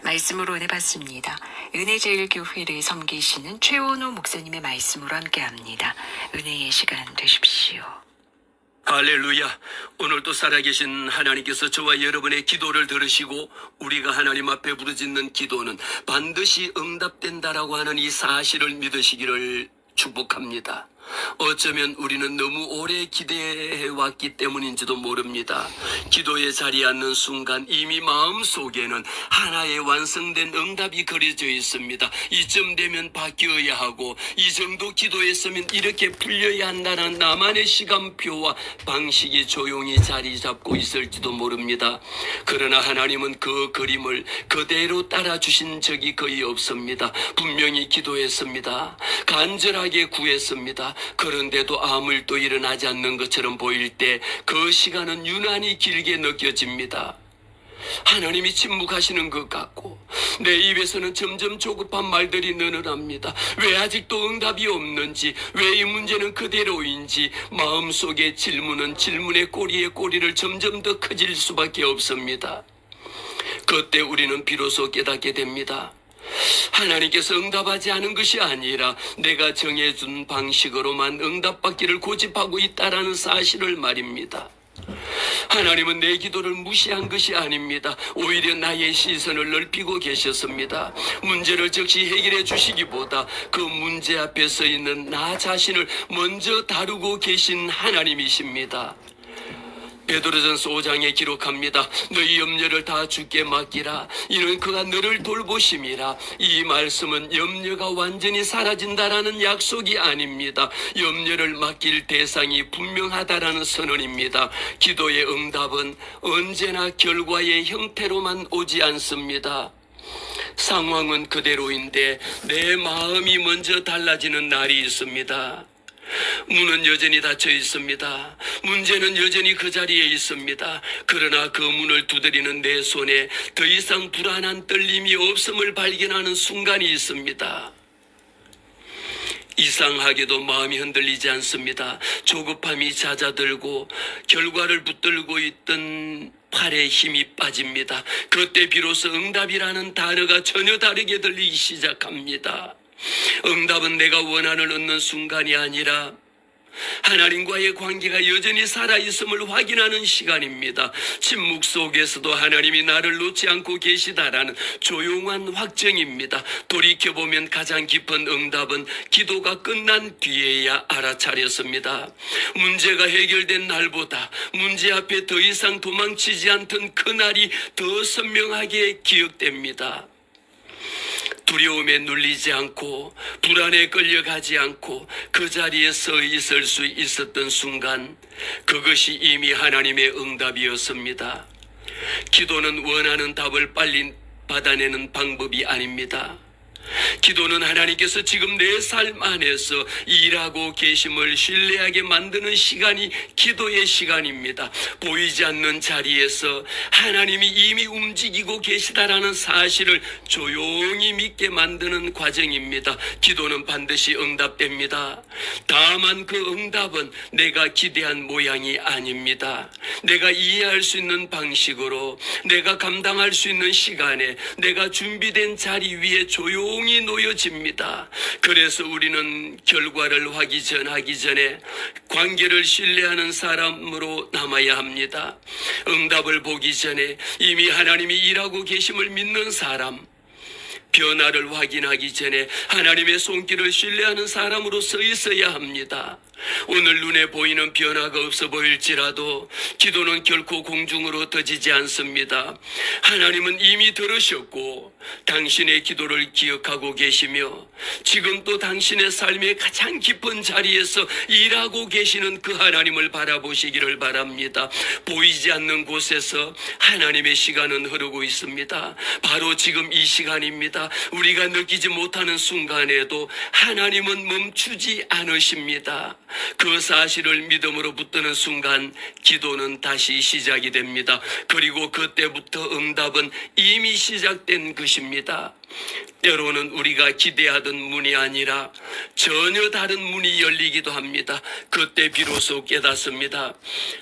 말씀으로 은혜 받습니다. 은혜제일교회를 섬기시는 최원호 목사님의 말씀으로 함께합니다. 은혜의 시간 되십시오. 할렐루야. 오늘도 살아계신 하나님께서 저와 여러분의 기도를 들으시고 우리가 하나님 앞에 부르짖는 기도는 반드시 응답된다라고 하는 이 사실을 믿으시기를 축복합니다. 어쩌면 우리는 너무 오래 기대해왔기 때문인지도 모릅니다. 기도에 자리에 앉는 순간 이미 마음속에는 하나의 완성된 응답이 그려져 있습니다. 이쯤 되면 바뀌어야 하고 이 정도 기도했으면 이렇게 풀려야 한다는 나만의 시간표와 방식이 조용히 자리 잡고 있을지도 모릅니다. 그러나 하나님은 그 그림을 그대로 따라주신 적이 거의 없습니다. 분명히 기도했습니다. 간절하게 구했습니다. 그런데도 아무 일도 일어나지 않는 것처럼 보일 때 그 시간은 유난히 길게 느껴집니다. 하나님이 침묵하시는 것 같고 내 입에서는 점점 조급한 말들이 늘어납니다. 왜 아직도 응답이 없는지, 왜 이 문제는 그대로인지 마음속의 질문은 질문의 꼬리에 꼬리를 점점 더 커질 수밖에 없습니다. 그때 우리는 비로소 깨닫게 됩니다. 하나님께서 응답하지 않은 것이 아니라 내가 정해준 방식으로만 응답받기를 고집하고 있다라는 사실을 말입니다. 하나님은 내 기도를 무시한 것이 아닙니다. 오히려 나의 시선을 넓히고 계셨습니다. 문제를 즉시 해결해 주시기보다 그 문제 앞에 서 있는 나 자신을 먼저 다루고 계신 하나님이십니다. 베드로전서 5장에 기록합니다. 너희 염려를 다 주께 맡기라. 이는 그가 너를 돌보심이라. 이 말씀은 염려가 완전히 사라진다라는 약속이 아닙니다. 염려를 맡길 대상이 분명하다라는 선언입니다. 기도의 응답은 언제나 결과의 형태로만 오지 않습니다. 상황은 그대로인데 내 마음이 먼저 달라지는 날이 있습니다. 문은 여전히 닫혀 있습니다. 문제는 여전히 그 자리에 있습니다. 그러나 그 문을 두드리는 내 손에 더 이상 불안한 떨림이 없음을 발견하는 순간이 있습니다. 이상하게도 마음이 흔들리지 않습니다. 조급함이 잦아들고 결과를 붙들고 있던 팔에 힘이 빠집니다. 그때 비로소 응답이라는 단어가 전혀 다르게 들리기 시작합니다. 응답은 내가 원한을 얻는 순간이 아니라 하나님과의 관계가 여전히 살아있음을 확인하는 시간입니다. 침묵 속에서도 하나님이 나를 놓지 않고 계시다라는 조용한 확정입니다. 돌이켜보면 가장 깊은 응답은 기도가 끝난 뒤에야 알아차렸습니다. 문제가 해결된 날보다 문제 앞에 더 이상 도망치지 않던 그날이 더 선명하게 기억됩니다. 두려움에 눌리지 않고 불안에 끌려가지 않고 그 자리에 서 있을 수 있었던 순간, 그것이 이미 하나님의 응답이었습니다. 기도는 원하는 답을 빨리 받아내는 방법이 아닙니다. 기도는 하나님께서 지금 내 삶 안에서 일하고 계심을 신뢰하게 만드는 시간이 기도의 시간입니다. 보이지 않는 자리에서 하나님이 이미 움직이고 계시다라는 사실을 조용히 믿게 만드는 과정입니다. 기도는 반드시 응답됩니다. 다만 그 응답은 내가 기대한 모양이 아닙니다. 내가 이해할 수 있는 방식으로, 내가 감당할 수 있는 시간에, 내가 준비된 자리 위에 조용히 놓여집니다. 그래서 우리는 결과를 확인하기 전에 관계를 신뢰하는 사람으로 남아야 합니다. 응답을 보기 전에 이미 하나님이 일하고 계심을 믿는 사람, 변화를 확인하기 전에 하나님의 손길을 신뢰하는 사람으로 서 있어야 합니다. 오늘 눈에 보이는 변화가 없어 보일지라도 기도는 결코 공중으로 떠지지 않습니다. 하나님은 이미 들으셨고 당신의 기도를 기억하고 계시며 지금 또 당신의 삶의 가장 깊은 자리에서 일하고 계시는 그 하나님을 바라보시기를 바랍니다. 보이지 않는 곳에서 하나님의 시간은 흐르고 있습니다. 바로 지금 이 시간입니다. 우리가 느끼지 못하는 순간에도 하나님은 멈추지 않으십니다. 그 사실을 믿음으로 붙드는 순간 기도는 다시 시작이 됩니다. 그리고 그때부터 응답은 이미 시작된 것입니다. 때로는 우리가 기대하던 문이 아니라 전혀 다른 문이 열리기도 합니다. 그때 비로소 깨닫습니다.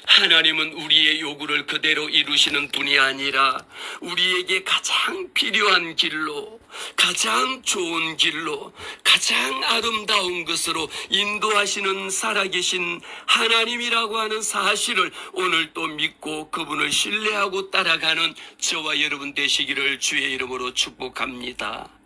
하나님은 우리의 요구를 그대로 이루시는 분이 아니라 우리에게 가장 필요한 길로, 가장 좋은 길로, 가장 아름다운 것으로 인도하시는 살아계신 하나님이라고 하는 사실을 오늘 또 믿고 그분을 신뢰하고 따라가는 저와 여러분 되시기를 주의 이름으로 축복합니다.